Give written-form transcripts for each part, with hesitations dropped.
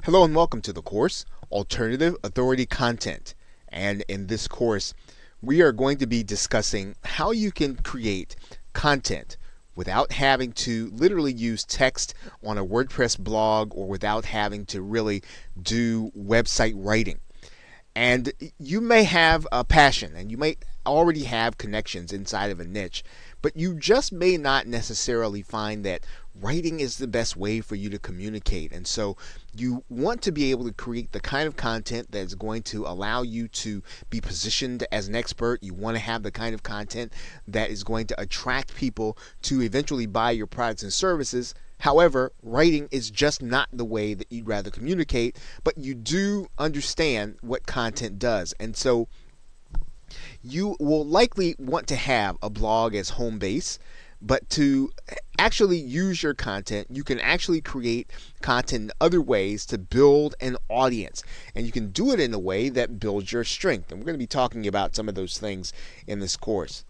Hello and welcome to the course, Alternative Authority Content. And in this course, we are going to be discussing how you can create content without having to literally use text on a WordPress blog or without having to really do website writing. And you may have a passion and you may already have connections inside of a niche, but you just may not necessarily find that writing is the best way for you to communicate. And so you want to be able to create the kind of content that is going to allow you to be positioned as an expert. You want to have the kind of content that is going to attract people to eventually buy your products and services. However, writing is just not the way that you'd rather communicate, but you do understand what content does. And so you will likely want to have a blog as home base, but to actually use your content, you can actually create content in other ways to build an audience. And you can do it in a way that builds your strength. And we're going to be talking about some of those things in this course.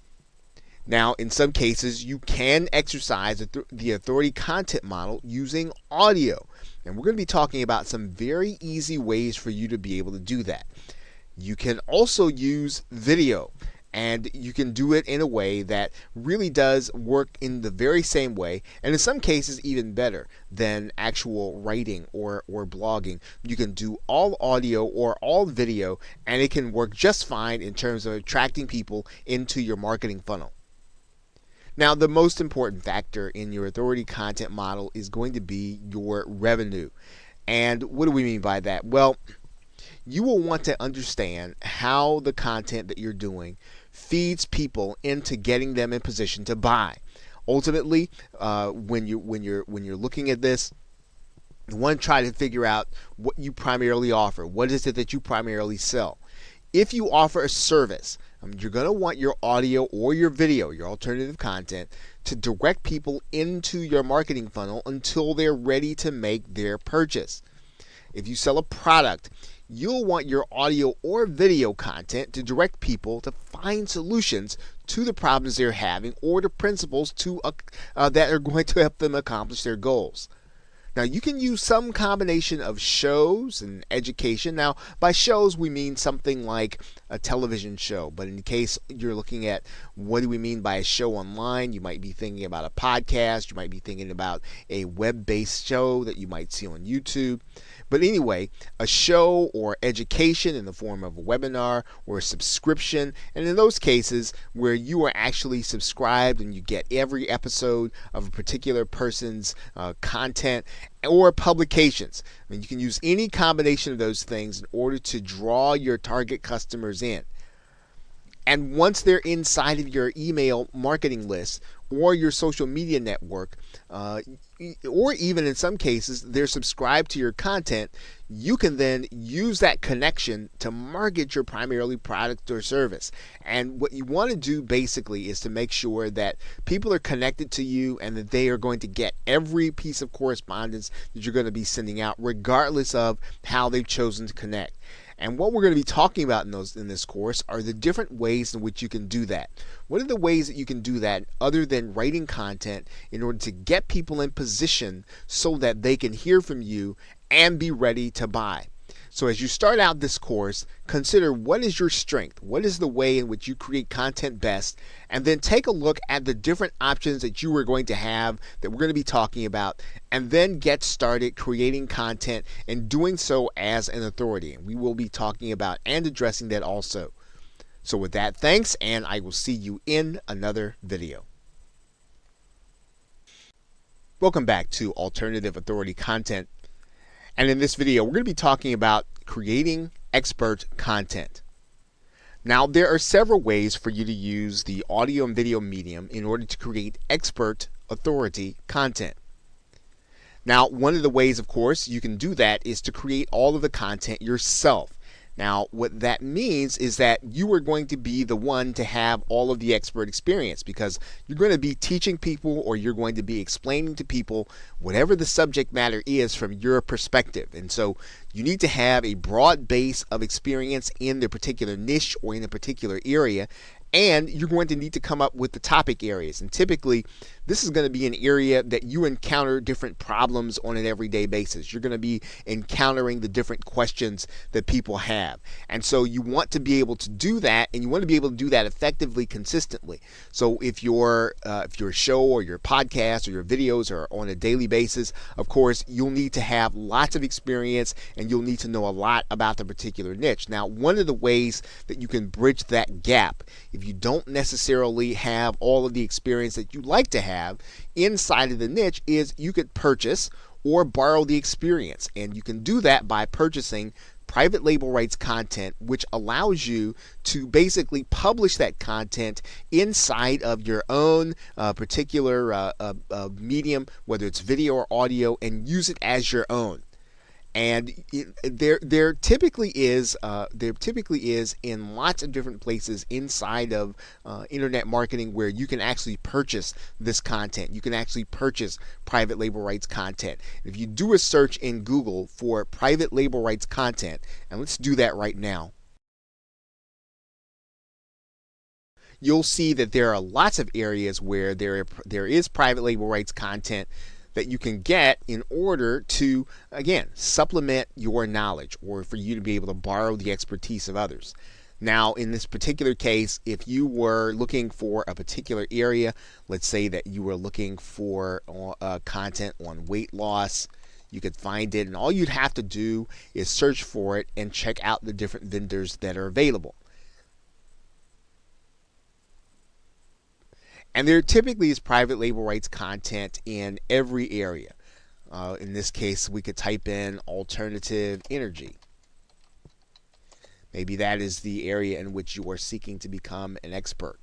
Now, in some cases, you can exercise the authority content model using audio. And we're going to be talking about some very easy ways for you to be able to do that. You can also use video, and you can do it in a way that really does work in the very same way, and in some cases even better than actual writing or blogging. You can do all audio or all video, and it can work just fine in terms of attracting people into your marketing funnel. Now, the most important factor in your authority content model is going to be your revenue. And what do we mean by that? Well, you will want to understand how the content that you're doing feeds people into getting them in position to buy. Ultimately, when you're looking at this, you want to try to figure out what you primarily offer. What is it that you primarily sell? If you offer a service, you're going to want your audio or your video, your alternative content, to direct people into your marketing funnel until they're ready to make their purchase. If you sell a product, you'll want your audio or video content to direct people to find solutions to the problems they're having or the principles that are going to help them accomplish their goals. Now, you can use some combination of shows and education. Now, by shows, we mean something like a television show. But in case you're looking at what do we mean by a show online, you might be thinking about a podcast. You might be thinking about a web-based show that you might see on YouTube. But anyway, a show or education in the form of a webinar or a subscription. And in those cases where you are actually subscribed and you get every episode of a particular person's content, or publications. I mean, you can use any combination of those things in order to draw your target customers in. And once they're inside of your email marketing list or your social media network, or even in some cases they're subscribed to your content, you can then use that connection to market your primarily product or service. And what you want to do basically is to make sure that people are connected to you and that they are going to get every piece of correspondence that you're going to be sending out, regardless of how they've chosen to connect. And what we're going to be talking about in this course are the different ways in which you can do that. What are the ways that you can do that other than writing content in order to get people in position so that they can hear from you and be ready to buy? So as you start out this course, consider what is your strength, what is the way in which you create content best, and then take a look at the different options that you are going to have that we're going to be talking about, and then get started creating content and doing so as an authority. And we will be talking about and addressing that also. So with that, thanks, and I will see you in another video. Welcome back to Alternative Authority Content. And in this video, we're going to be talking about creating expert content. Now, there are several ways for you to use the audio and video medium in order to create expert authority content. Now, one of the ways, of course, you can do that is to create all of the content yourself. Now, what that means is that you are going to be the one to have all of the expert experience, because you're going to be teaching people or you're going to be explaining to people whatever the subject matter is from your perspective. And so you need to have a broad base of experience in the particular niche or in a particular area. And you're going to need to come up with the topic areas. And typically, this is going to be an area that you encounter different problems on an everyday basis. You're going to be encountering the different questions that people have. And so you want to be able to do that, and you want to be able to do that effectively, consistently. So if your show or your podcast or your videos are on a daily basis, of course, you'll need to have lots of experience and you'll need to know a lot about the particular niche. Now, one of the ways that you can bridge that gap, if you don't necessarily have all of the experience that you'd like to have inside of the niche, is you could purchase or borrow the experience. And you can do that by purchasing private label rights content, which allows you to basically publish that content inside of your own particular medium, whether it's video or audio, and use it as your own. And there typically is in lots of different places inside of internet marketing where you can actually purchase this content. You can actually purchase private label rights content. If you do a search in Google for private label rights content, and let's do that right now, you'll see that there are lots of areas where there is private label rights content that you can get in order to, again, supplement your knowledge or for you to be able to borrow the expertise of others. Now, in this particular case, if you were looking for a particular area, let's say that you were looking for content on weight loss, you could find it, and all you'd have to do is search for it and check out the different vendors that are available. And there typically is private label rights content in every area. In this case, we could type in alternative energy. Maybe that is the area in which you are seeking to become an expert.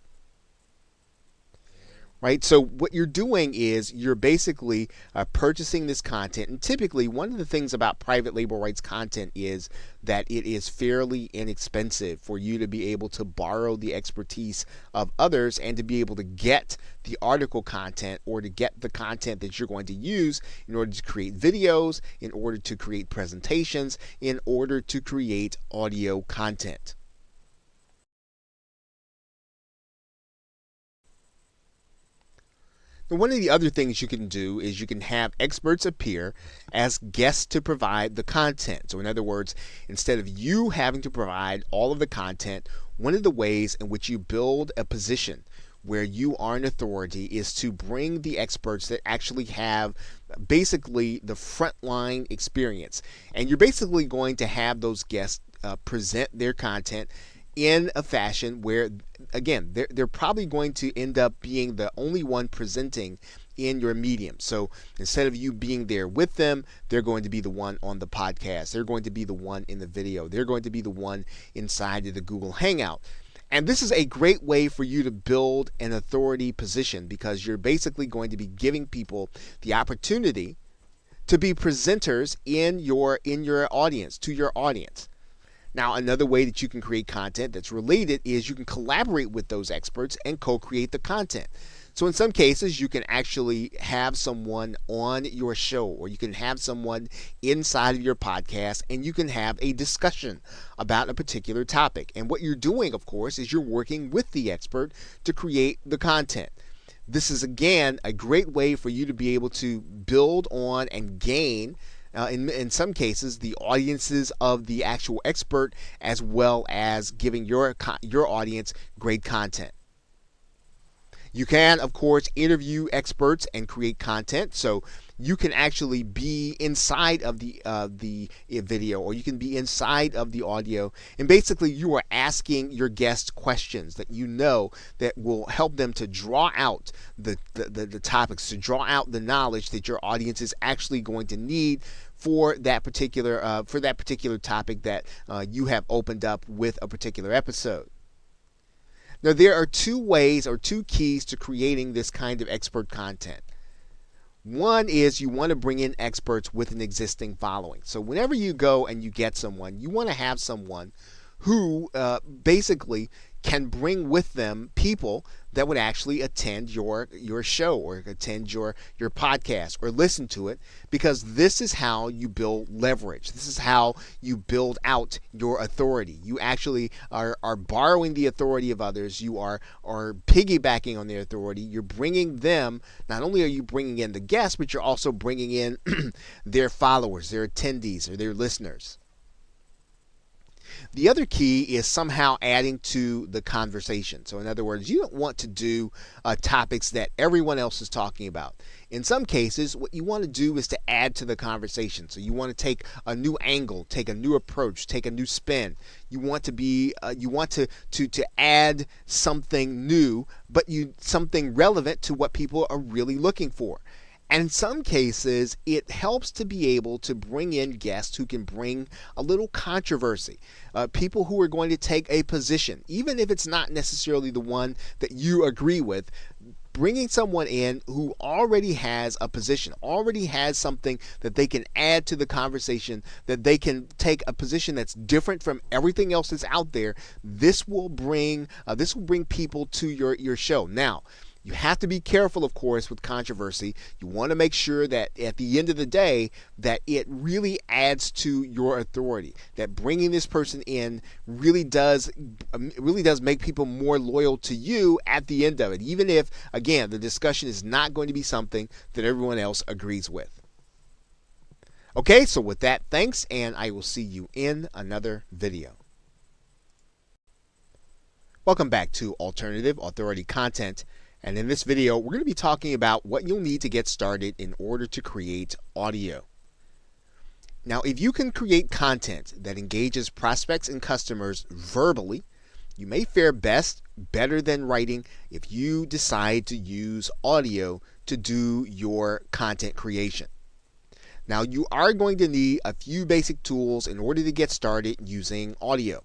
Right? So what you're doing is you're basically purchasing this content. And typically, one of the things about private label rights content is that it is fairly inexpensive for you to be able to borrow the expertise of others and to be able to get the article content or to get the content that you're going to use in order to create videos, in order to create presentations, in order to create audio content. One of the other things you can do is you can have experts appear as guests to provide the content. So in other words, instead of you having to provide all of the content, one of the ways in which you build a position where you are an authority is to bring the experts that actually have basically the frontline experience. And you're basically going to have those guests present their content in a fashion where, again, they're probably going to end up being the only one presenting in your medium. So instead of you being there with them, they're going to be the one on the podcast. They're going to be the one in the video. They're going to be the one inside of the Google Hangout. And this is a great way for you to build an authority position because you're basically going to be giving people the opportunity to be presenters in your audience, to your audience. Now, another way that you can create content that's related is you can collaborate with those experts and co-create the content. So in some cases, you can actually have someone on your show or you can have someone inside of your podcast and you can have a discussion about a particular topic. And what you're doing, of course, is you're working with the expert to create the content. This is, again, a great way for you to be able to build on and gain in some cases, the audiences of the actual expert, as well as giving your audience great content. You can, of course, interview experts and create content. So you can actually be inside of the video, or you can be inside of the audio, and basically you are asking your guests questions that you know that will help them to draw out the topics, to draw out the knowledge that your audience is actually going to need for that particular topic that you have opened up with a particular episode. Now, there are two ways or two keys to creating this kind of expert content. One is you want to bring in experts with an existing following. So whenever you go and you get someone, you want to have someone who basically can bring with them people that would actually attend your show or attend your podcast or listen to it, because this is how you build leverage. This is how you build out your authority. You actually are borrowing the authority of others. You are piggybacking on their authority. You're bringing them, not only are you bringing in the guests, but you're also bringing in their followers, their attendees, or their listeners. The other key is somehow adding to the conversation. So in other words, you don't want to do topics that everyone else is talking about. In some cases, what you want to do is to add to the conversation. So you want to take a new angle, take a new approach, take a new spin. You want to be, you want to add something new, but something relevant to what people are really looking for. And in some cases, it helps to be able to bring in guests who can bring a little controversy, people who are going to take a position, even if it's not necessarily the one that you agree with. Bringing someone in who already has a position, already has something that they can add to the conversation, that they can take a position that's different from everything else that's out there. This will bring people to your show. Now, you have to be careful, of course, with controversy. You want to make sure that at the end of the day, that it really adds to your authority. That bringing this person in really does make people more loyal to you at the end of it, even if, again, the discussion is not going to be something that everyone else agrees with. Okay, so with that, thanks, and I will see you in another video. Welcome back to Alternative Authority Content. And in this video, we're going to be talking about what you'll need to get started in order to create audio. Now, if you can create content that engages prospects and customers verbally, you may fare better than writing if you decide to use audio to do your content creation. Now, you are going to need a few basic tools in order to get started using audio.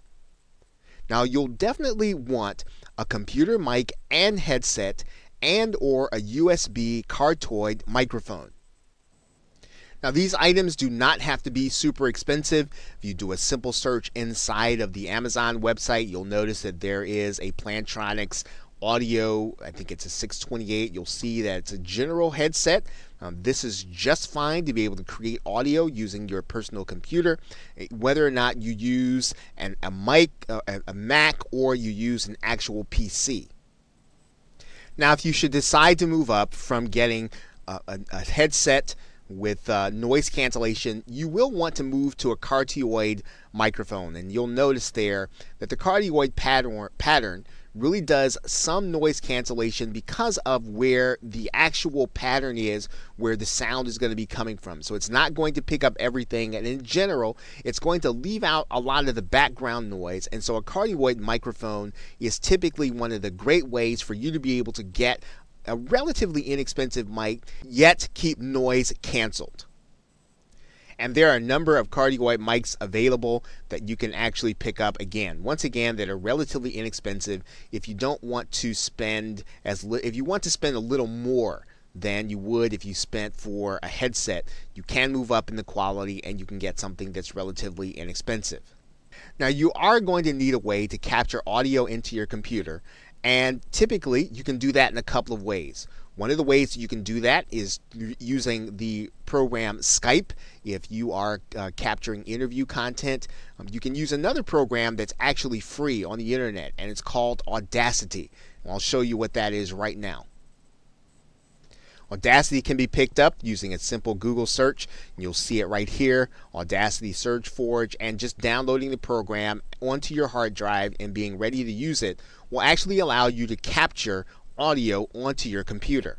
Now, you'll definitely want a computer mic and headset and or a USB cardioid microphone. Now, these items do not have to be super expensive. If you do a simple search inside of the Amazon website, you'll notice that there is a Plantronics audio, I think it's a 628. You'll see that it's a general headset. This is just fine to be able to create audio using your personal computer, whether or not you use a mic, a Mac, or you use an actual PC. Now, if you should decide to move up from getting a headset with noise cancellation, you will want to move to a cardioid microphone, and you'll notice there that the cardioid pattern really does some noise cancellation because of where the actual pattern is, where the sound is going to be coming from. So it's not going to pick up everything, and in general, it's going to leave out a lot of the background noise. And so a cardioid microphone is typically one of the great ways for you to be able to get a relatively inexpensive mic, yet keep noise canceled. And there are a number of cardioid mics available that you can actually pick up, once again, that are relatively inexpensive if you don't want to spend if you want to spend a little more than you would if you spent for a headset. You can move up in the quality and you can get something that's relatively inexpensive. Now, you are going to need a way to capture audio into your computer, and typically you can do that in a couple of ways. One of the ways you can do that is using the program Skype. If you are capturing interview content, you can use another program that's actually free on the internet, and it's called Audacity. And I'll show you what that is right now. Audacity can be picked up using a simple Google search. You'll see it right here, Audacity Search Forge, and just downloading the program onto your hard drive and being ready to use it will actually allow you to capture audio onto your computer.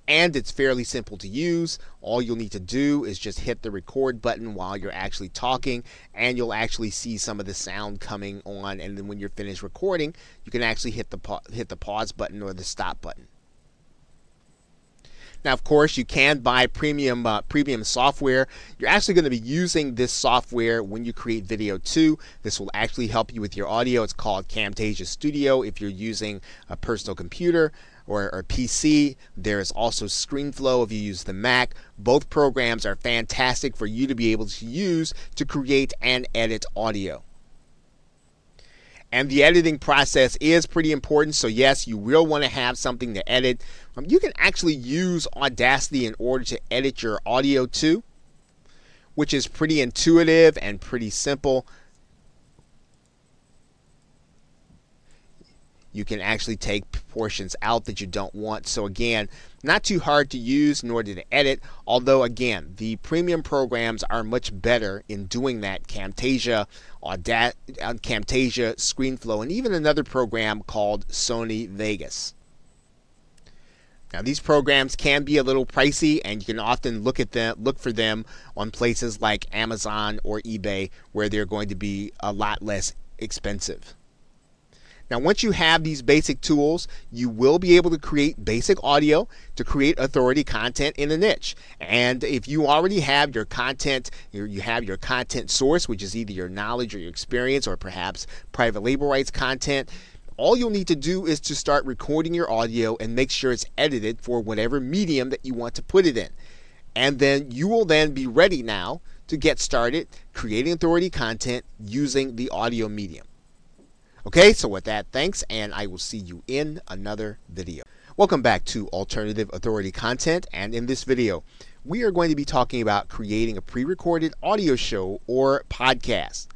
And it's fairly simple to use. All you'll need to do is just hit the record button while you're actually talking, and you'll actually see some of the sound coming on, and then when you're finished recording, you can actually hit the pause button or the stop button. Now, of course, you can buy premium software. You're actually going to be using this software when you create video too. This will actually help you with your audio. It's called Camtasia Studio if you're using a personal computer or a PC. There is also ScreenFlow if you use the Mac. Both programs are fantastic for you to be able to use to create and edit audio. And the editing process is pretty important. So yes, you will want to have something to edit. You can actually use Audacity in order to edit your audio too, which is pretty intuitive and pretty simple. You can actually take portions out that you don't want. So again, not too hard to use nor to edit, although again, the premium programs are much better in doing that. Camtasia, ScreenFlow, and even another program called Sony Vegas. Now these programs can be a little pricey, and you can often look for them on places like Amazon or eBay, where they're going to be a lot less expensive. Now, once you have these basic tools, you will be able to create basic audio to create authority content in a niche. And if you already have your content, you have your content source, which is either your knowledge or your experience or perhaps private label rights content, all you'll need to do is to start recording your audio and make sure it's edited for whatever medium that you want to put it in. And then you will then be ready now to get started creating authority content using the audio medium. Okay, so with that, thanks, and I will see you in another video. Welcome back to Alternative Authority Content, and in this video, we are going to be talking about creating a pre-recorded audio show or podcast.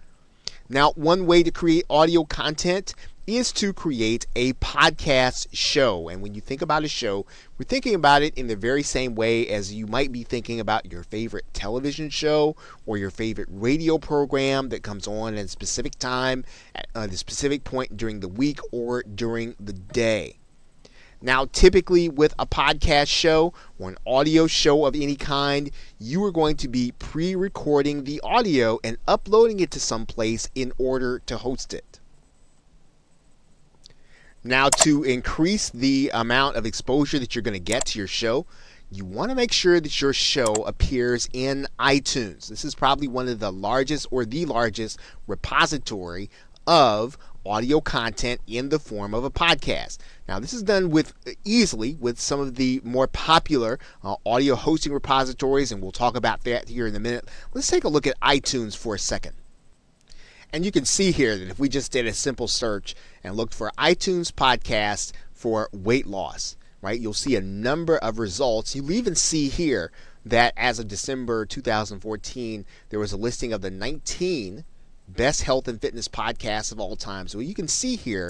Now, one way to create audio content is to create a podcast show. And when you think about a show, we're thinking about it in the very same way as you might be thinking about your favorite television show or your favorite radio program that comes on at a specific time, at a specific point during the week or during the day. Now, typically with a podcast show or an audio show of any kind, you are going to be pre-recording the audio and uploading it to some place in order to host it. Now, to increase the amount of exposure that you're going to get to your show, you want to make sure that your show appears in iTunes. This is probably one of the largest or the largest repository of audio content in the form of a podcast. Now, this is done easily with some of the more popular audio hosting repositories, and we'll talk about that here in a minute. Let's take a look at iTunes for a second. And you can see here that if we just did a simple search and looked for iTunes podcast for weight loss, right, you'll see a number of results. You'll even see here that as of December 2014, there was a listing of the 19 best health and fitness podcasts of all time. So you can see here,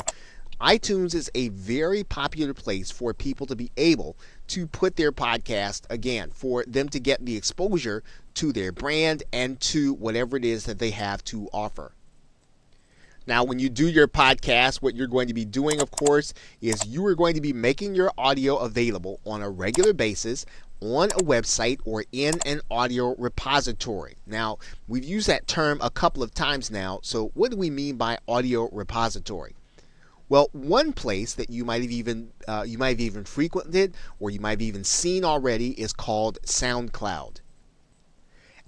iTunes is a very popular place for people to be able to put their podcast, again, for them to get the exposure to their brand and to whatever it is that they have to offer. Now, when you do your podcast, what you're going to be doing, of course, is you are going to be making your audio available on a regular basis on a website or in an audio repository. Now, we've used that term a couple of times now. So what do we mean by audio repository? Well, one place that you might have even frequented or you might have even seen already is called SoundCloud.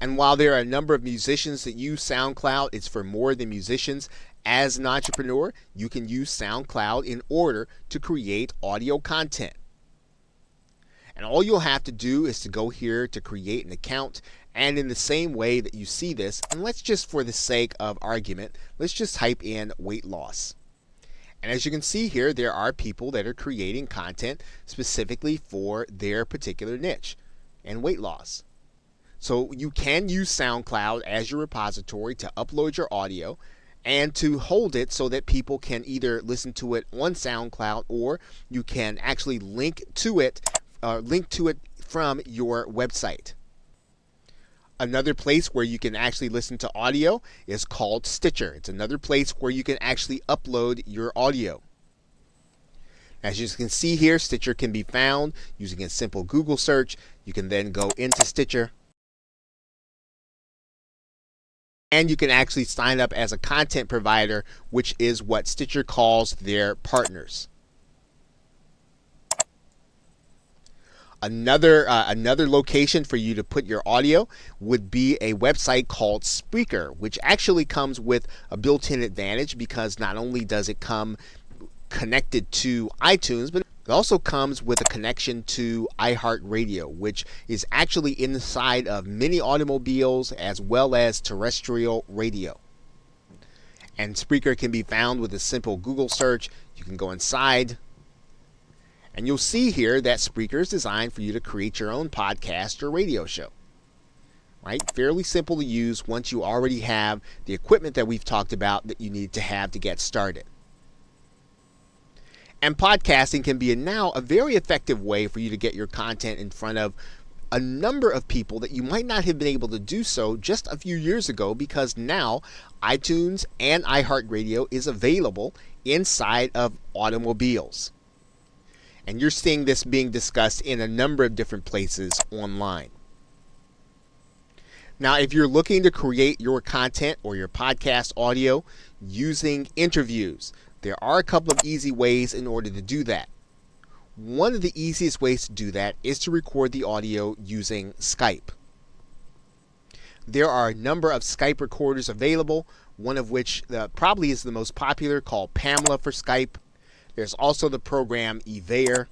And while there are a number of musicians that use SoundCloud, it's for more than musicians. As an entrepreneur, you can use SoundCloud in order to create audio content. And all you'll have to do is to go here to create an account. And in the same way that you see this, and let's just, for the sake of argument, let's just type in weight loss. And as you can see here, there are people that are creating content specifically for their particular niche and weight loss. So you can use SoundCloud as your repository to upload your audio and to hold it so that people can either listen to it on SoundCloud or you can actually link to it from your website. Another place where you can actually listen to audio is called Stitcher. It's another place where you can actually upload your audio. As you can see here, Stitcher can be found using a simple Google search. You can then go into Stitcher, and you can actually sign up as a content provider, which is what Stitcher calls their partners. Another location for you to put your audio would be a website called Spreaker, which actually comes with a built-in advantage because not only does it come connected to iTunes, but it also comes with a connection to iHeartRadio, which is actually inside of many automobiles as well as terrestrial radio. And Spreaker can be found with a simple Google search. You can go inside, and you'll see here that Spreaker is designed for you to create your own podcast or radio show. Right? Fairly simple to use once you already have the equipment that we've talked about that you need to have to get started. And podcasting can be now a very effective way for you to get your content in front of a number of people that you might not have been able to do so just a few years ago, because now iTunes and iHeartRadio is available inside of automobiles. And you're seeing this being discussed in a number of different places online. Now, if you're looking to create your content or your podcast audio using interviews, there are a couple of easy ways in order to do that. One of the easiest ways to do that is to record the audio using Skype. There are a number of Skype recorders available, one of which probably is the most popular, called Pamela for Skype. There's also the program Evair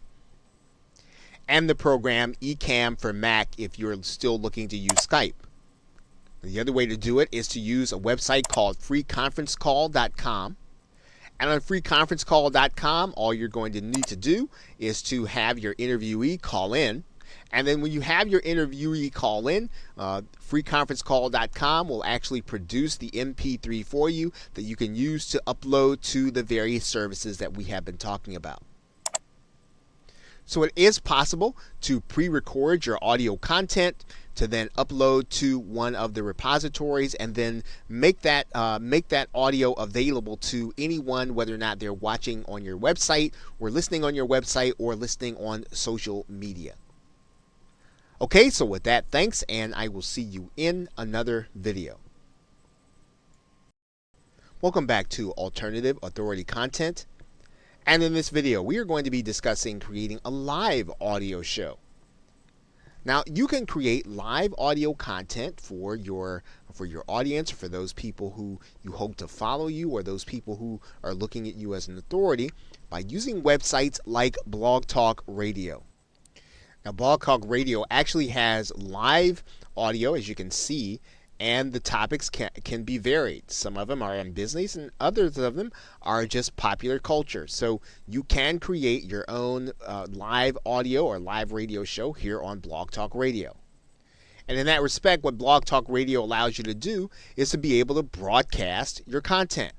and the program Ecamm for Mac if you're still looking to use Skype. The other way to do it is to use a website called freeconferencecall.com. And on freeconferencecall.com, all you're going to need to do is to have your interviewee call in. And then when you have your interviewee call in, freeconferencecall.com will actually produce the MP3 for you that you can use to upload to the various services that we have been talking about. So it is possible to pre-record your audio content to then upload to one of the repositories and then make that audio available to anyone, whether or not they're watching on your website or listening on your website or listening on social media. Okay, so with that, thanks, and I will see you in another video. Welcome back to Alternative Authority Content. And in this video, we are going to be discussing creating a live audio show. Now, you can create live audio content for your audience, for those people who you hope to follow you, or those people who are looking at you as an authority, by using websites like Blog Talk Radio. Now, Blog Talk Radio actually has live audio, as you can see, and the topics can be varied. Some of them are in business and others of them are just popular culture. So you can create your own live audio or live radio show here on Blog Talk Radio. And in that respect, what Blog Talk Radio allows you to do is to be able to broadcast your content.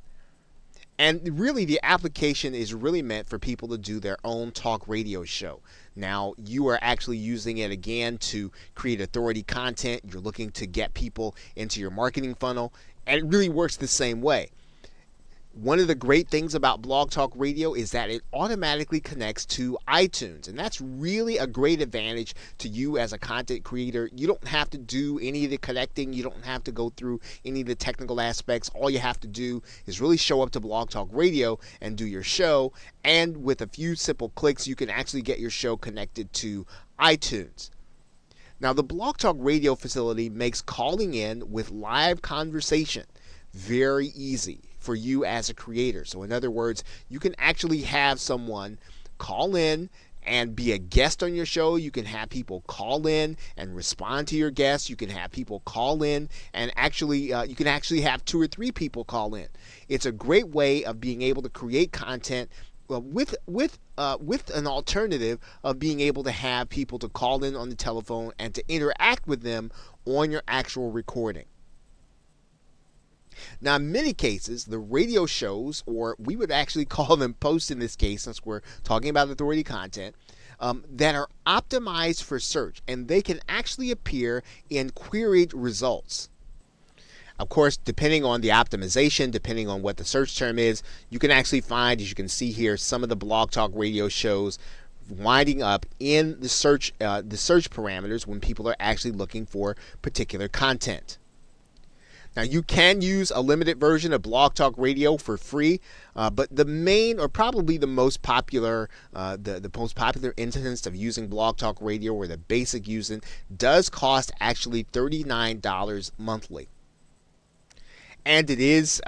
And really, the application is really meant for people to do their own talk radio show. Now, you are actually using it again to create authority content. You're looking to get people into your marketing funnel, and it really works the same way. One of the great things about Blog Talk Radio is that it automatically connects to iTunes, and that's really a great advantage to you as a content creator. You don't have to do any of the connecting. You don't have to go through any of the technical aspects. All you have to do is really show up to Blog Talk Radio and do your show, and with a few simple clicks, you can actually get your show connected to iTunes. Now, the Blog Talk Radio facility makes calling in with live conversation very easy for you as a creator. So in other words, you can actually have someone call in and be a guest on your show. You can have people call in and respond to your guests. You can have people call in and you can actually have 2 or 3 people call in. It's a great way of being able to create content with an alternative of being able to have people to call in on the telephone and to interact with them on your actual recording. Now, in many cases, the radio shows, or we would actually call them posts in this case, since we're talking about authority content, that are optimized for search, and they can actually appear in queried results. Of course, depending on the optimization, depending on what the search term is, you can actually find, as you can see here, some of the Blog Talk Radio shows winding up in the search parameters when people are actually looking for particular content. Now, you can use a limited version of Blog Talk Radio for free, but the main, or probably the most popular, the most popular instance of using Blog Talk Radio, or the basic using, does cost actually $39 monthly. And it is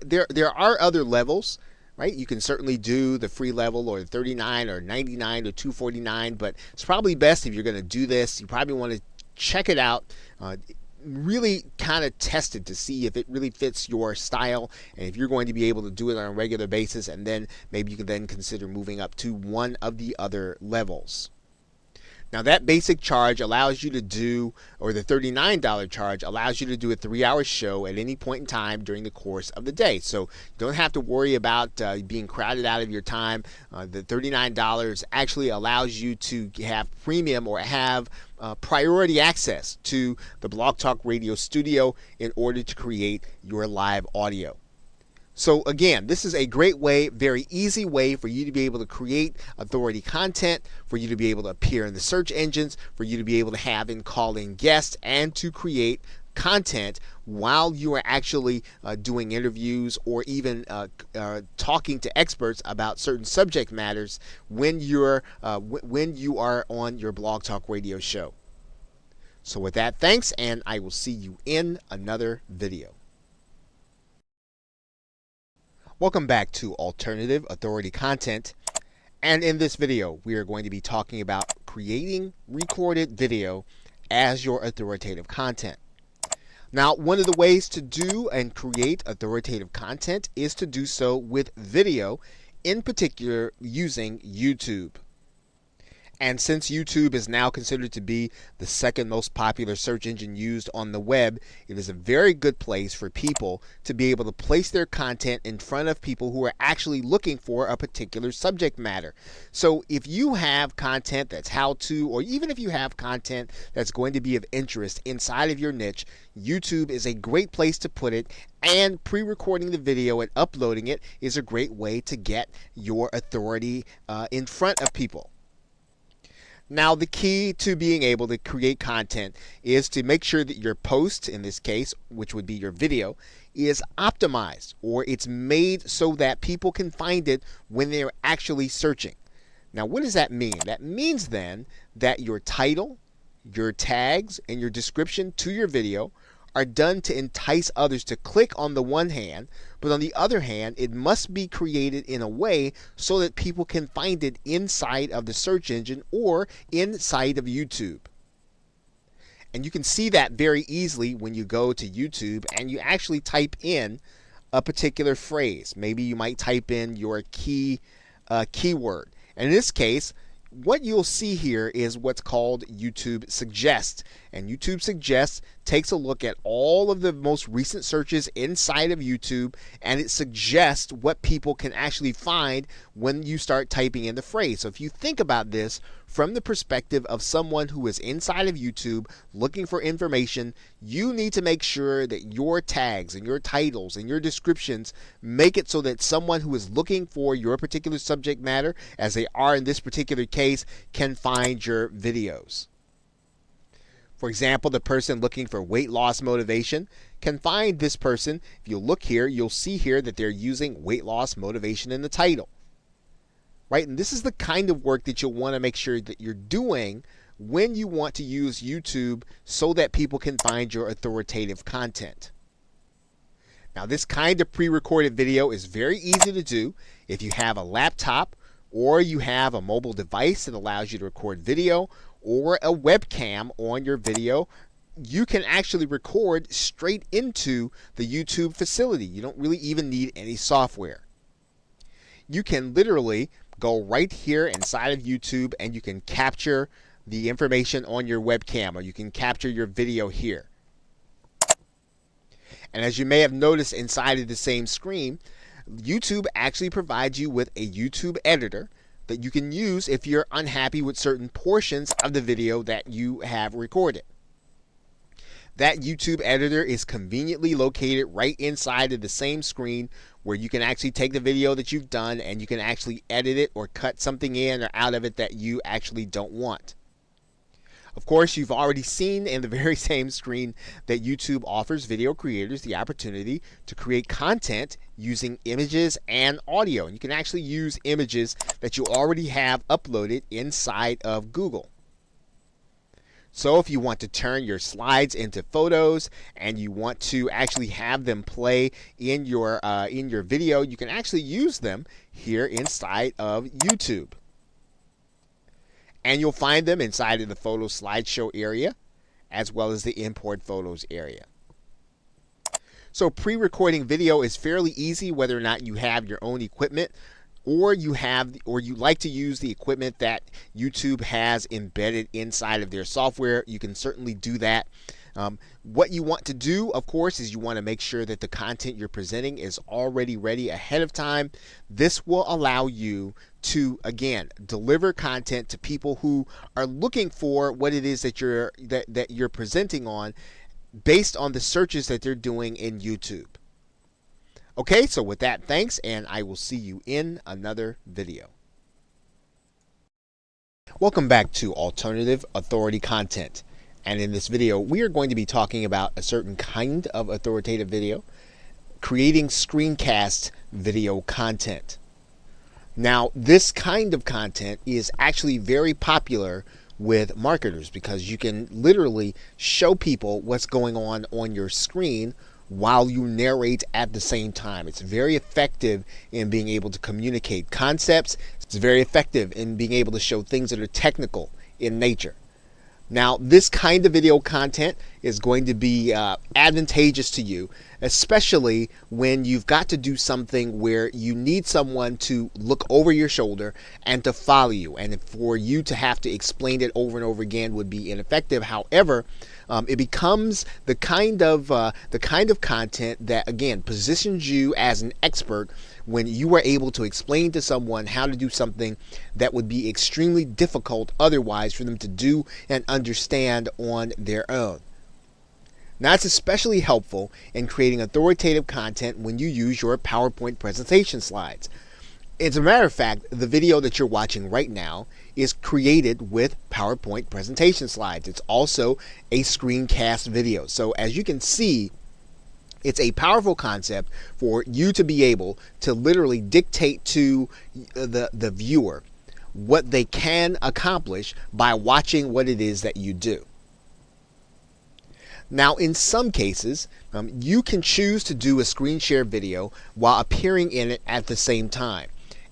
there are other levels, right? You can certainly do the free level, or $39 or $99 or $249, but it's probably best, if you're going to do this, you probably want to check it out. really kind of test it to see if it really fits your style and if you're going to be able to do it on a regular basis, and then maybe you can then consider moving up to one of the other levels. Now that basic charge allows you to do, or the $39 charge allows you to do a 3-hour show at any point in time during the course of the day. So you don't have to worry about being crowded out of your time. The $39 actually allows you to have premium or have priority access to the Blog Talk Radio studio in order to create your live audio. So again, this is a great way, very easy way for you to be able to create authority content, for you to be able to appear in the search engines, for you to be able to have and call in guests, and to create content while you are actually doing interviews or even talking to experts about certain subject matters when you are on your Blog Talk Radio show. So with that, thanks, and I will see you in another video. Welcome back to Alternative Authority Content, and in this video we are going to be talking about creating recorded video as your authoritative content. Now, one of the ways to do and create authoritative content is to do so with video, in particular using YouTube. And since YouTube is now considered to be the second most popular search engine used on the web, it is a very good place for people to be able to place their content in front of people who are actually looking for a particular subject matter. So if you have content that's how-to, or even if you have content that's going to be of interest inside of your niche, YouTube is a great place to put it, and pre-recording the video and uploading it is a great way to get your authority in front of people. Now, the key to being able to create content is to make sure that your post, in this case, which would be your video, is optimized, or it's made so that people can find it when they're actually searching. Now, what does that mean? That means then that your title, your tags, and your description to your video are done to entice others to click on the one hand, but on the other hand, it must be created in a way so that people can find it inside of the search engine or inside of YouTube. And you can see that very easily when you go to YouTube and you actually type in a particular phrase. Maybe you might type in your keyword. And in this case, what you'll see here is what's called YouTube Suggest. And YouTube Suggest takes a look at all of the most recent searches inside of YouTube, and it suggests what people can actually find when you start typing in the phrase. So if you think about this from the perspective of someone who is inside of YouTube looking for information, you need to make sure that your tags and your titles and your descriptions make it so that someone who is looking for your particular subject matter, as they are in this particular case, can find your videos. For example, the person looking for weight loss motivation can find this person. If you look here, you'll see here that they're using weight loss motivation in the title. Right? And this is the kind of work that you'll want to make sure that you're doing when you want to use YouTube so that people can find your authoritative content. Now, this kind of pre-recorded video is very easy to do if you have a laptop or you have a mobile device that allows you to record video, or a webcam on your video. You can actually record straight into the YouTube facility. You don't really even need any software. You can literally go right here inside of YouTube and you can capture the information on your webcam, or you can capture your video here. And as you may have noticed inside of the same screen, YouTube actually provides you with a YouTube editor that you can use if you're unhappy with certain portions of the video that you have recorded. That YouTube editor is conveniently located right inside of the same screen, where you can actually take the video that you've done and you can actually edit it or cut something in or out of it that you actually don't want. Of course, you've already seen in the very same screen that YouTube offers video creators the opportunity to create content using images and audio. And you can actually use images that you already have uploaded inside of Google. So if you want to turn your slides into photos and you want to actually have them play in your video, you can actually use them here inside of YouTube. And you'll find them inside of the photo slideshow area. as well as the import photos area. So pre-recording video is fairly easy whether or not you have your own equipment or you like to use the equipment that YouTube has embedded inside of their software. You can certainly do that. What you want to do, of course, is you want to make sure that the content you're presenting is already ready ahead of time. This will allow you to, again, deliver content to people who are looking for what it is that you're presenting on based on the searches that they're doing in YouTube. Okay, so with that, thanks, and I will see you in another video. Welcome back to Alternative Authority Content. And in this video, we are going to be talking about a certain kind of authoritative video, creating screencast video content. Now, this kind of content is actually very popular with marketers because you can literally show people what's going on your screen while you narrate at the same time. It's very effective in being able to communicate concepts. It's very effective in being able to show things that are technical in nature. Now, this kind of video content is going to be advantageous to you, especially when you've got to do something where you need someone to look over your shoulder and to follow you. And for you to have to explain it over and over again would be ineffective. However, it becomes the kind of content that, again, positions you as an expert when you are able to explain to someone how to do something that would be extremely difficult otherwise for them to do and understand on their own. Now, it's especially helpful in creating authoritative content when you use your PowerPoint presentation slides. As a matter of fact, the video that you're watching right now is created with PowerPoint presentation slides. It's also a screencast video. So as you can see, it's a powerful concept for you to be able to literally dictate to the viewer what they can accomplish by watching what it is that you do. Now, in some cases, you can choose to do a screen share video while appearing in it at the same time.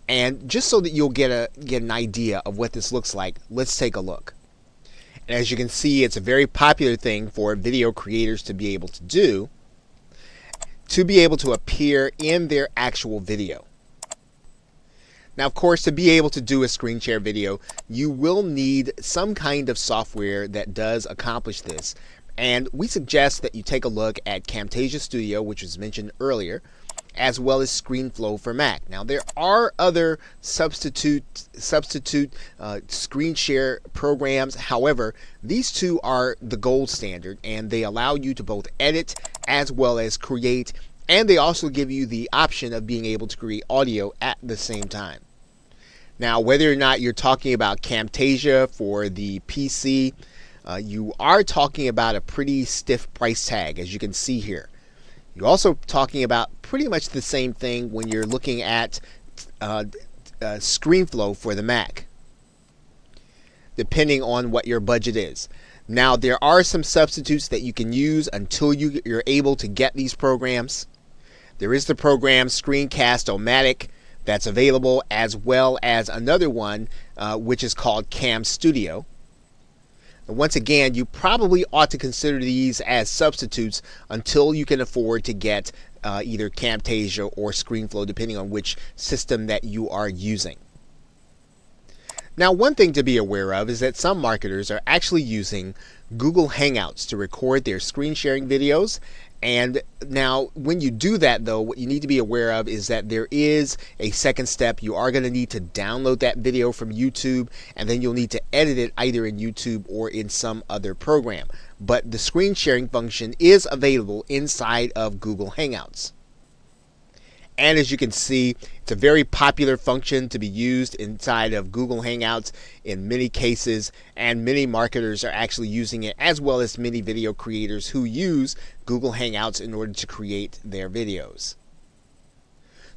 And just so that you'll get an idea of what this looks like, let's take a look. And as you can see, it's a very popular thing for video creators to be able to do, to be able to appear in their actual video. Now, of course, to be able to do a screen share video, you will need some kind of software that does accomplish this. And we suggest that you take a look at Camtasia Studio, which was mentioned earlier, as well as ScreenFlow for Mac. Now, there are other substitute screen share programs. However, these two are the gold standard, and they allow you to both edit as well as create, and they also give you the option of being able to create audio at the same time. Now, whether or not you're talking about Camtasia for the PC, you are talking about a pretty stiff price tag, as you can see here. You're also talking about pretty much the same thing when you're looking at ScreenFlow for the Mac, depending on what your budget is. Now, there are some substitutes that you can use until you're able to get these programs. There is the program Screencast-O-Matic that's available, as well as another one which is called Cam Studio. Once again, you probably ought to consider these as substitutes until you can afford to get either Camtasia or ScreenFlow, depending on which system that you are using. Now, one thing to be aware of is that some marketers are actually using Google Hangouts to record their screen sharing videos. And now, when you do that, though, what you need to be aware of is that there is a second step. You are going to need to download that video from YouTube, and then you'll need to edit it either in YouTube or in some other program. But the screen sharing function is available inside of Google Hangouts. And as you can see, it's a very popular function to be used inside of Google Hangouts in many cases, and many marketers are actually using it, as well as many video creators who use Google Hangouts in order to create their videos.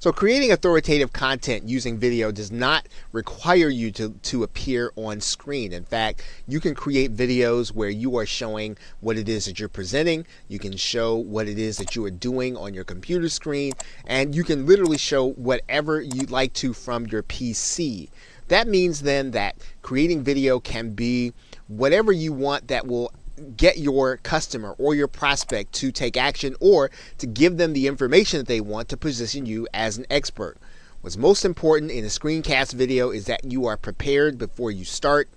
So creating authoritative content using video does not require you to appear on screen. In fact, you can create videos where you are showing what it is that you're presenting. You can show what it is that you are doing on your computer screen, and you can literally show whatever you'd like to from your PC. That means then that creating video can be whatever you want that will get your customer or your prospect to take action or to give them the information that they want to position you as an expert. What's most important in a screencast video is that you are prepared before you start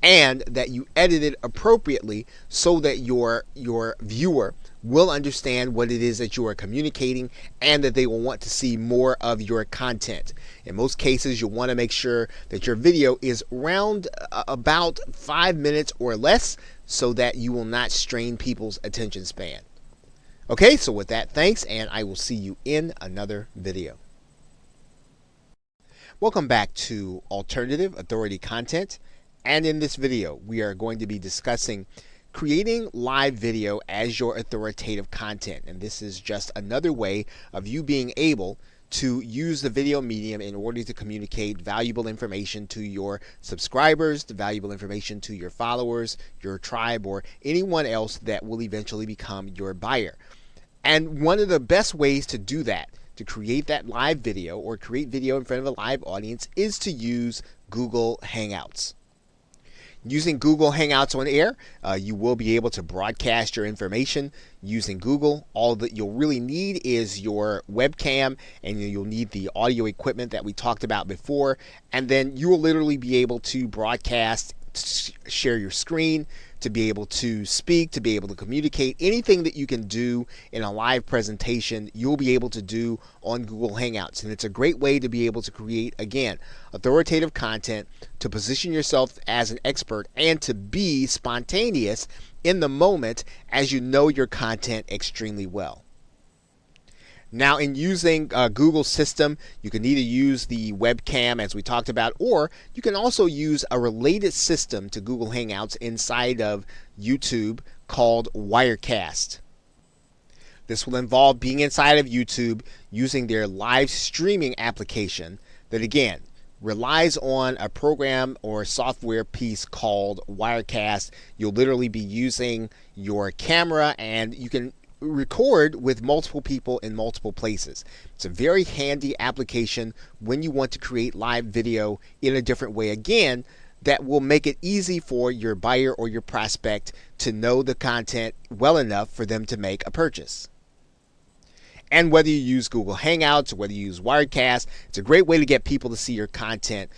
and that you edit it appropriately so that your viewer will understand what it is that you are communicating and that they will want to see more of your content. In most cases, you'll want to make sure that your video is around about 5 minutes or less so that you will not strain people's attention span. Okay, so with that, thanks, and I will see you in another video. Welcome back to Alternative Authority Content, and in this video we are going to be discussing creating live video as your authoritative content. And this is just another way of you being able to use the video medium in order to communicate valuable information to your subscribers, the valuable information to your followers, your tribe, or anyone else that will eventually become your buyer. And one of the best ways to do that, to create that live video or create video in front of a live audience, is to use Google Hangouts. Using Google Hangouts on air, you will be able to broadcast your information using Google. All that you'll really need is your webcam, and you'll need the audio equipment that we talked about before, and then you will literally be able to broadcast, share your screen, to be able to speak, to be able to communicate. Anything that you can do in a live presentation, you'll be able to do on Google Hangouts. And it's a great way to be able to create, again, authoritative content, to position yourself as an expert, and to be spontaneous in the moment as you know your content extremely well. Now, in using Google's system, you can either use the webcam as we talked about, or you can also use a related system to Google Hangouts inside of YouTube called Wirecast. This will involve being inside of YouTube using their live streaming application that, again, relies on a program or software piece called Wirecast. You'll literally be using your camera, and you can record with multiple people in multiple places. It's a very handy application when you want to create live video in a different way, again, that will make it easy for your buyer or your prospect to know the content well enough for them to make a purchase. And whether you use Google Hangouts or whether you use Wirecast, it's a great way to get people to see your content.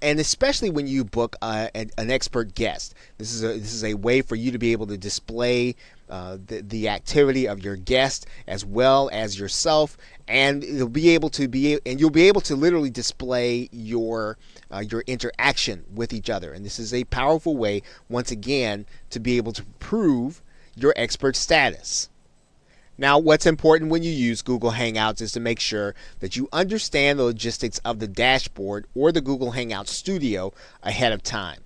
And especially when you book an expert guest, this is a way for you to be able to display the activity of your guest as well as yourself, and you'll be able to literally display your interaction with each other. And this is a powerful way, once again, to be able to prove your expert status. Now, what's important when you use Google Hangouts is to make sure that you understand the logistics of the dashboard or the Google Hangouts Studio ahead of time.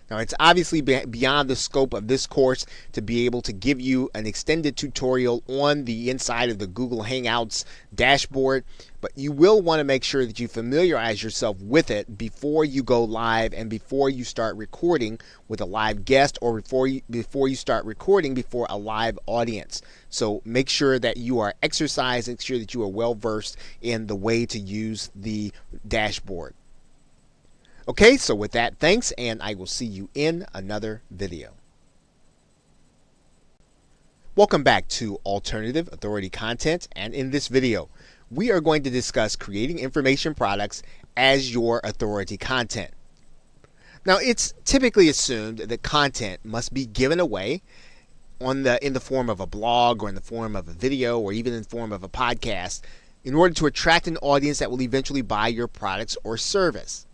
Now, it's obviously beyond the scope of this course to be able to give you an extended tutorial on the inside of the Google Hangouts dashboard, but you will want to make sure that you familiarize yourself with it before you go live and before you start recording with a live guest, or before you start recording before a live audience. So make sure that you are exercising, make sure that you are well versed in the way to use the dashboard. Okay, so with that, thanks, and I will see you in another video. Welcome back to Alternative Authority Content, and in this video, we are going to discuss creating information products as your authority content. Now, it's typically assumed that content must be given away in the form of a blog, or in the form of a video, or even in the form of a podcast, in order to attract an audience that will eventually buy your products or service.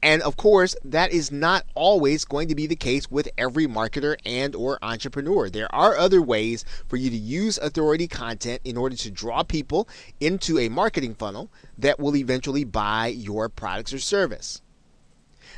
And of course, that is not always going to be the case with every marketer and or entrepreneur. There are other ways for you to use authority content in order to draw people into a marketing funnel that will eventually buy your products or service.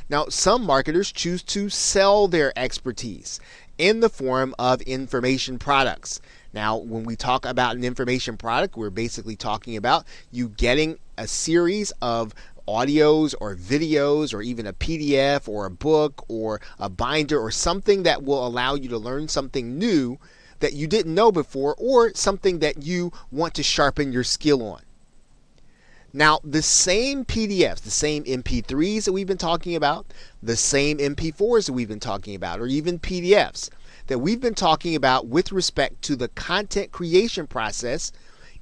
Now, some marketers choose to sell their expertise in the form of information products. Now, when we talk about an information product, we're basically talking about you getting a series of audios or videos, or even a PDF or a book or a binder or something that will allow you to learn something new that you didn't know before, or something that you want to sharpen your skill on. Now, the same PDFs, the same MP3s that we've been talking about, the same MP4s that we've been talking about, or even PDFs that we've been talking about with respect to the content creation process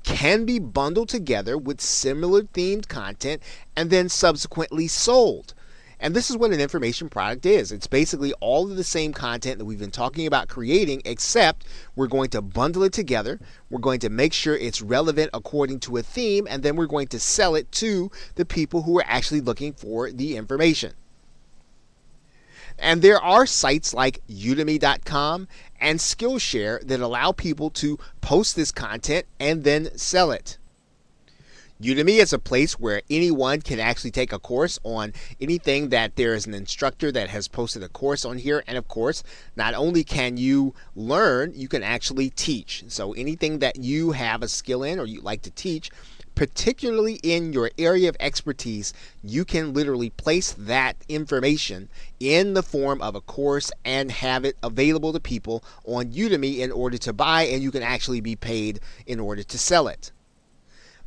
can be bundled together with similar themed content and then subsequently sold. And this is what an information product is. It's basically all of the same content that we've been talking about creating, except we're going to bundle it together. We're going to make sure it's relevant according to a theme, and then we're going to sell it to the people who are actually looking for the information. And there are sites like udemy.com and Skillshare that allow people to post this content and then sell it. Udemy is a place where anyone can actually take a course on anything that there is an instructor that has posted a course on here. And of course, not only can you learn, you can actually teach. So anything that you have a skill in or you like to teach, particularly in your area of expertise, you can literally place that information in the form of a course and have it available to people on Udemy in order to buy, and you can actually be paid in order to sell it.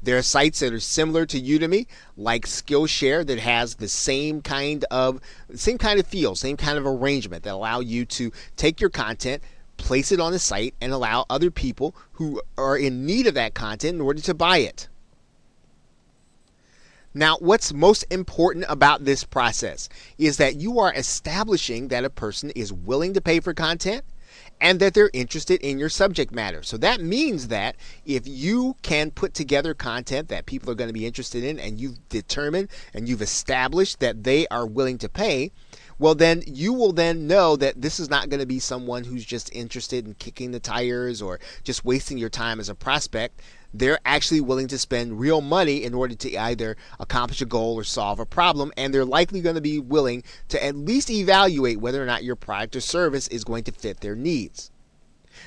There are sites that are similar to Udemy, like Skillshare, that has the same kind of feel, same kind of arrangement that allow you to take your content, place it on the site, and allow other people who are in need of that content in order to buy it. Now, what's most important about this process is that you are establishing that a person is willing to pay for content and that they're interested in your subject matter. So that means that if you can put together content that people are going to be interested in, and you've determined and you've established that they are willing to pay, well, then you will then know that this is not going to be someone who's just interested in kicking the tires or just wasting your time as a prospect. They're actually willing to spend real money in order to either accomplish a goal or solve a problem, and they're likely going to be willing to at least evaluate whether or not your product or service is going to fit their needs.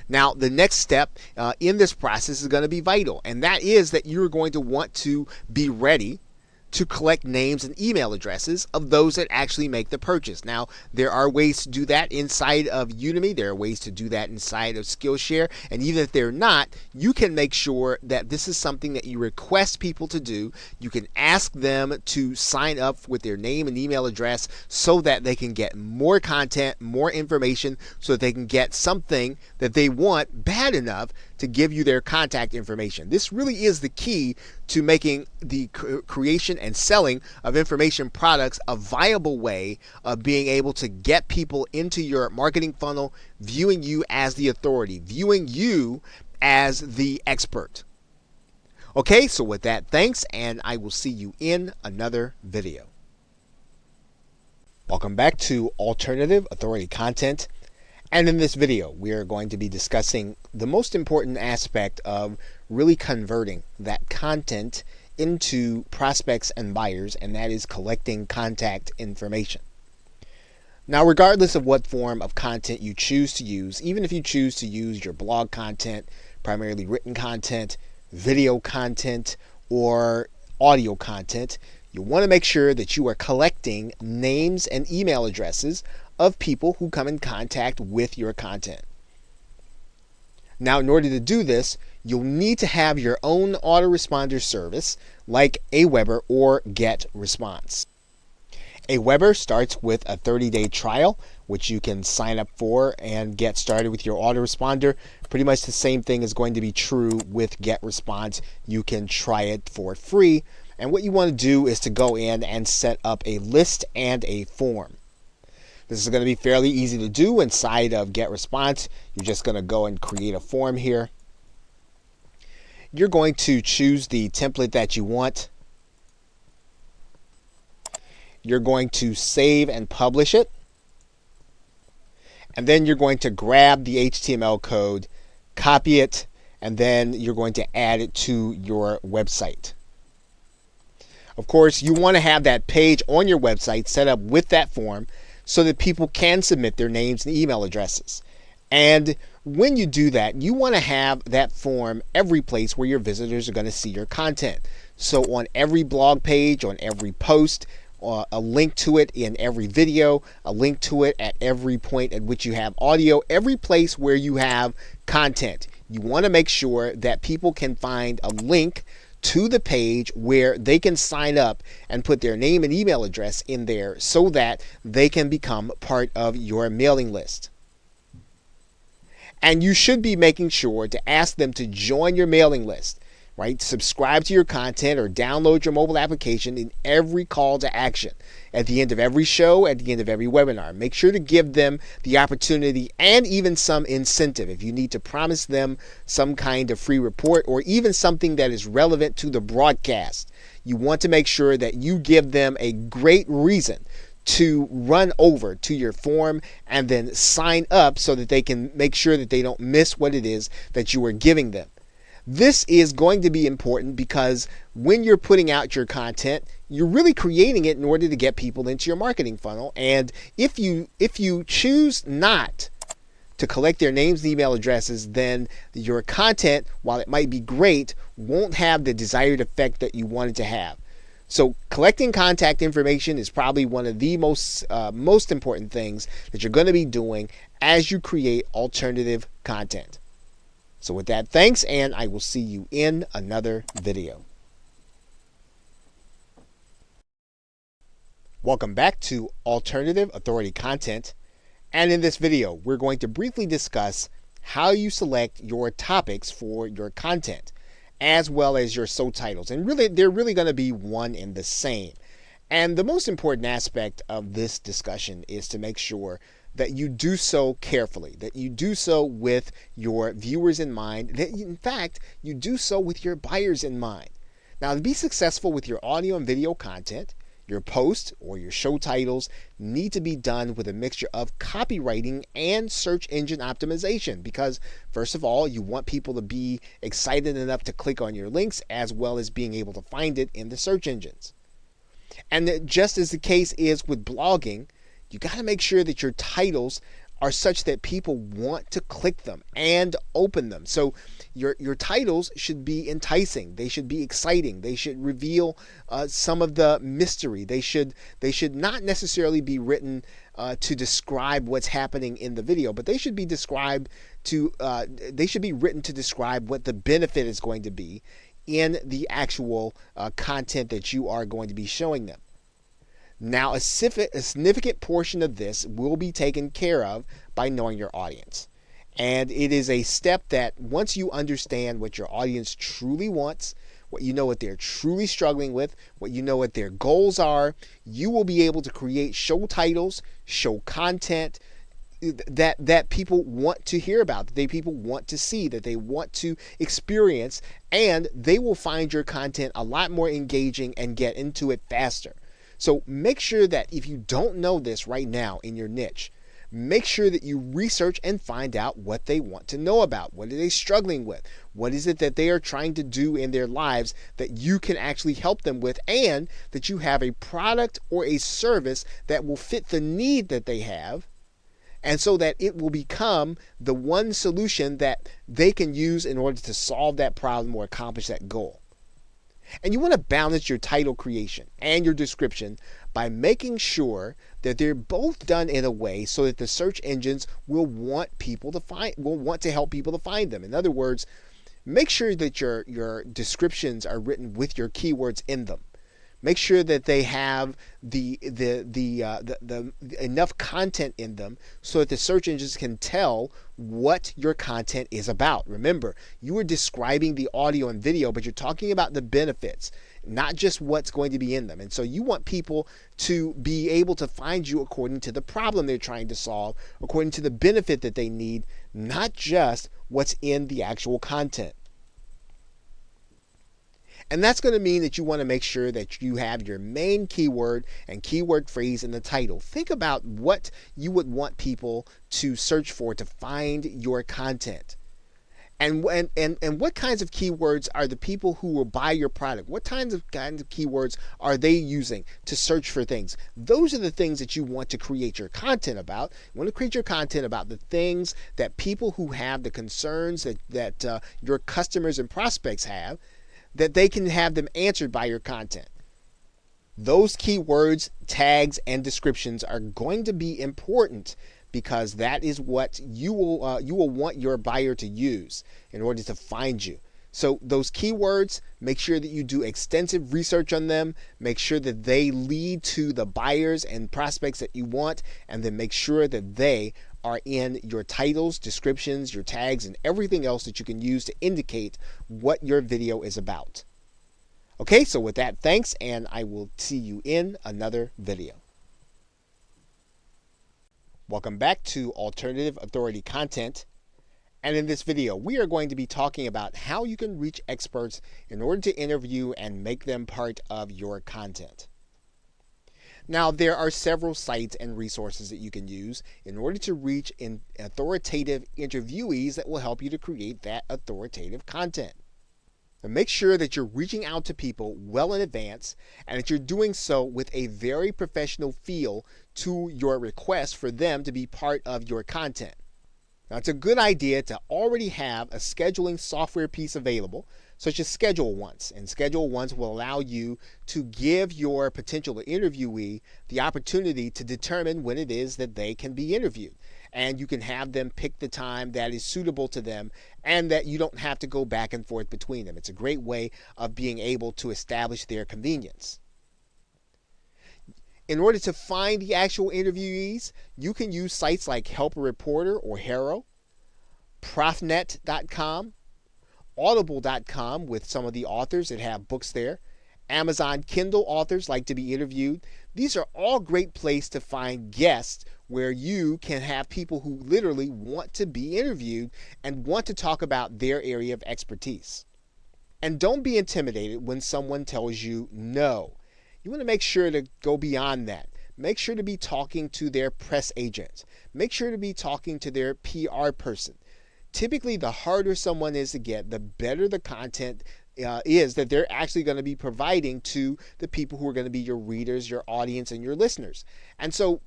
Now, the next step in this process is going to be vital, and that is that you're going to want to be ready to collect names and email addresses of those that actually make the purchase. Now, there are ways to do that inside of Udemy. There are ways to do that inside of Skillshare. And even if they're not, you can make sure that this is something that you request people to do. You can ask them to sign up with their name and email address so that they can get more content, more information, so that they can get something that they want bad enough to give you their contact information. This really is the key to making the creation and selling of information products a viable way of being able to get people into your marketing funnel, viewing you as the authority, viewing you as the expert. Okay, so with that, thanks, and I will see you in another video. Welcome back to Alternative Authority Content. And in this video, we are going to be discussing the most important aspect of really converting that content into prospects and buyers, and that is collecting contact information. Now, regardless of what form of content you choose to use, even if you choose to use your blog content, primarily written content, video content, or audio content, you want to make sure that you are collecting names and email addresses of people who come in contact with your content. Now, in order to do this, you'll need to have your own autoresponder service like Aweber or GetResponse. Aweber starts with a 30-day trial, which you can sign up for and get started with your autoresponder. Pretty much the same thing is going to be true with GetResponse. You can try it for free. And what you want to do is to go in and set up a list and a form. This is going to be fairly easy to do inside of GetResponse. You're just going to go and create a form here. You're going to choose the template that you want. You're going to save and publish it. And then you're going to grab the HTML code, copy it, and then you're going to add it to your website. Of course, you want to have that page on your website set up with that form so that people can submit their names and email addresses. And when you do that, you want to have that form every place where your visitors are going to see your content. So on every blog page, on every post, a link to it in every video, a link to it at every point at which you have audio, every place where you have content. You want to make sure that people can find a link to the page where they can sign up and put their name and email address in there so that they can become part of your mailing list. And you should be making sure to ask them to join your mailing list, right? Subscribe to your content or download your mobile application in every call to action. At the end of every show, at the end of every webinar, make sure to give them the opportunity and even some incentive. If you need to promise them some kind of free report or even something that is relevant to the broadcast, you want to make sure that you give them a great reason to run over to your form and then sign up so that they can make sure that they don't miss what it is that you are giving them. This is going to be important because when you're putting out your content, you're really creating it in order to get people into your marketing funnel. And if you choose not to collect their names and email addresses, then your content, while it might be great, won't have the desired effect that you want it to have. So collecting contact information is probably one of the most important things that you're going to be doing as you create alternative content. So with that, thanks, and I will see you in another video. Welcome back to Alternative Authority Content. And in this video, we're going to briefly discuss how you select your topics for your content, as well as your subtitles. And really, they're really going to be one and the same. And the most important aspect of this discussion is to make sure that you do so carefully, that you do so with your viewers in mind, that in fact, you do so with your buyers in mind. Now, to be successful with your audio and video content, your post or your show titles need to be done with a mixture of copywriting and search engine optimization because, first of all, you want people to be excited enough to click on your links as well as being able to find it in the search engines. And just as the case is with blogging, you got to make sure that your titles are such that people want to click them and open them. So your titles should be enticing. They should be exciting. They should reveal some of the mystery. They should not necessarily be written to describe what's happening in the video, but they should be written to describe what the benefit is going to be in the actual content that you are going to be showing them. Now, a significant portion of this will be taken care of by knowing your audience. And it is a step that once you understand what your audience truly wants, what you know what they're truly struggling with, what you know what their goals are, you will be able to create show titles, show content that people want to hear about, that people want to see, that they want to experience, and they will find your content a lot more engaging and get into it faster. So make sure that if you don't know this right now in your niche, make sure that you research and find out what they want to know about. What are they struggling with? What is it that they are trying to do in their lives that you can actually help them with, and that you have a product or a service that will fit the need that they have, and so that it will become the one solution that they can use in order to solve that problem or accomplish that goal. And you want to balance your title creation and your description by making sure that they're both done in a way so that the search engines will want to help people to find them. In other words, make sure that your descriptions are written with your keywords in them. Make sure that they have the enough content in them so that the search engines can tell what your content is about. Remember, you are describing the audio and video, but you're talking about the benefits, not just what's going to be in them. And so you want people to be able to find you according to the problem they're trying to solve, according to the benefit that they need, not just what's in the actual content. And that's going to mean that you want to make sure that you have your main keyword and keyword phrase in the title. Think about what you would want people to search for to find your content. And what kinds of keywords are the people who will buy your product? What kinds of keywords are they using to search for things? Those are the things that you want to create your content about. You want to create your content about the things that people who have the concerns that your customers and prospects have, that they can have them answered by your content. Those keywords, tags, and descriptions are going to be important because that is what you will want your buyer to use in order to find you. So those keywords, make sure that you do extensive research on them. Make sure that they lead to the buyers and prospects that you want, and then make sure that they are in your titles, descriptions, your tags, and everything else that you can use to indicate what your video is about. Okay, so with that, thanks, and I will see you in another video. Welcome back to Alternative Authority Content. And in this video, we are going to be talking about how you can reach experts in order to interview and make them part of your content. Now, there are several sites and resources that you can use in order to reach authoritative interviewees that will help you to create that authoritative content. Now, make sure that you're reaching out to people well in advance and that you're doing so with a very professional feel to your request for them to be part of your content. Now, it's a good idea to already have a scheduling software piece available, such as Schedule Once. And Schedule Once will allow you to give your potential interviewee the opportunity to determine when it is that they can be interviewed. And you can have them pick the time that is suitable to them and that you don't have to go back and forth between them. It's a great way of being able to establish their convenience. In order to find the actual interviewees, you can use sites like Help a Reporter or Haro, Profnet.com, Audible.com with some of the authors that have books there. Amazon Kindle authors like to be interviewed. These are all great places to find guests where you can have people who literally want to be interviewed and want to talk about their area of expertise. And don't be intimidated when someone tells you no. You want to make sure to go beyond that. Make sure to be talking to their press agent. Make sure to be talking to their PR person. Typically, the harder someone is to get, the better the content is that they're actually going to be providing to the people who are going to be your readers, your audience, and your listeners. And so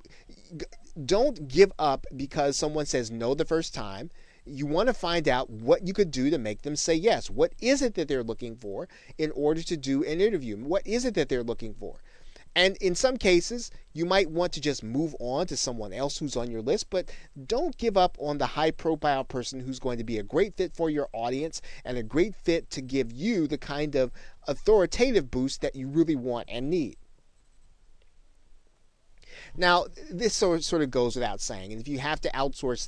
don't give up because someone says no the first time. You want to find out what you could do to make them say yes. What is it that they're looking for in order to do an interview? What is it that they're looking for? And in some cases, you might want to just move on to someone else who's on your list, but don't give up on the high-profile person who's going to be a great fit for your audience and a great fit to give you the kind of authoritative boost that you really want and need. Now, this sort of goes without saying, and if you have to outsource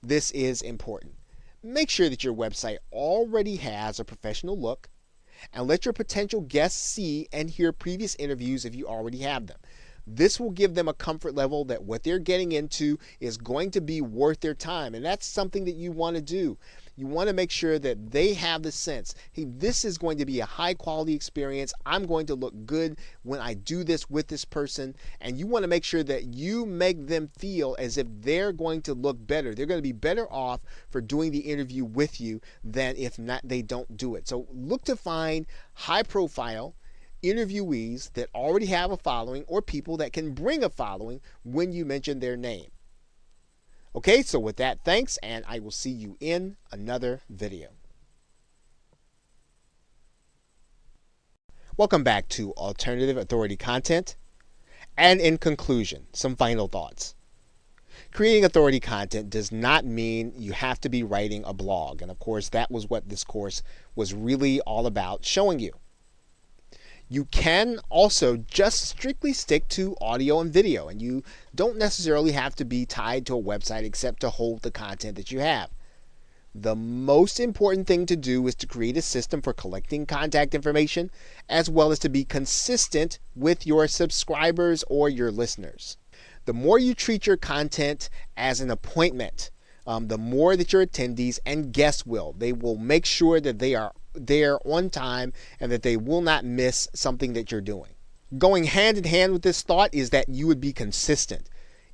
this is important. Make sure that your website already has a professional look, and let your potential guests see and hear previous interviews if you already have them. This will give them a comfort level that what they're getting into is going to be worth their time, and that's something that you want to do. You want to make sure that they have the sense, hey, this is going to be a high quality experience. I'm going to look good when I do this with this person. And you want to make sure that you make them feel as if they're going to look better. They're going to be better off for doing the interview with you than if not they don't do it. So look to find high profile interviewees that already have a following or people that can bring a following when you mention their name. Okay, so with that, thanks, and I will see you in another video. Welcome back to Alternative Authority Content. And in conclusion, some final thoughts. Creating authority content does not mean you have to be writing a blog. And of course, that was what this course was really all about showing you. You can also just strictly stick to audio and video, and you don't necessarily have to be tied to a website except to hold the content that you have. The most important thing to do is to create a system for collecting contact information, as well as to be consistent with your subscribers or your listeners. The more you treat your content as an appointment, the more that your attendees and guests will. They will make sure that they are there on time and that they will not miss something that you're doing. Going hand in hand with this thought is that you would be consistent.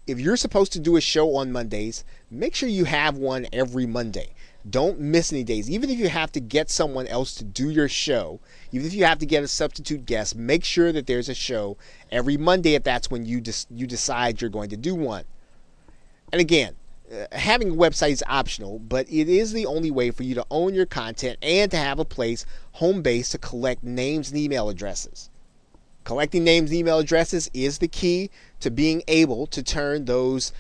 If you're supposed to do a show on Mondays, make sure you have one every Monday. Don't miss any days. Even if you have to get someone else to do your show, even if you have to get a substitute guest, make sure that there's a show every Monday if that's when you decide you're going to do one. And again, having a website is optional, but it is the only way for you to own your content and to have a place, home base, to collect names and email addresses. Collecting names, email addresses is the key to being able to turn those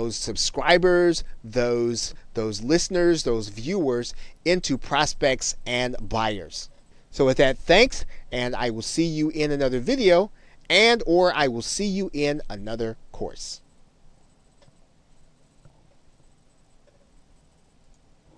subscribers, those listeners, those viewers into prospects and buyers. So with that, thanks, and I will see you in another video, and or I will see you in another course.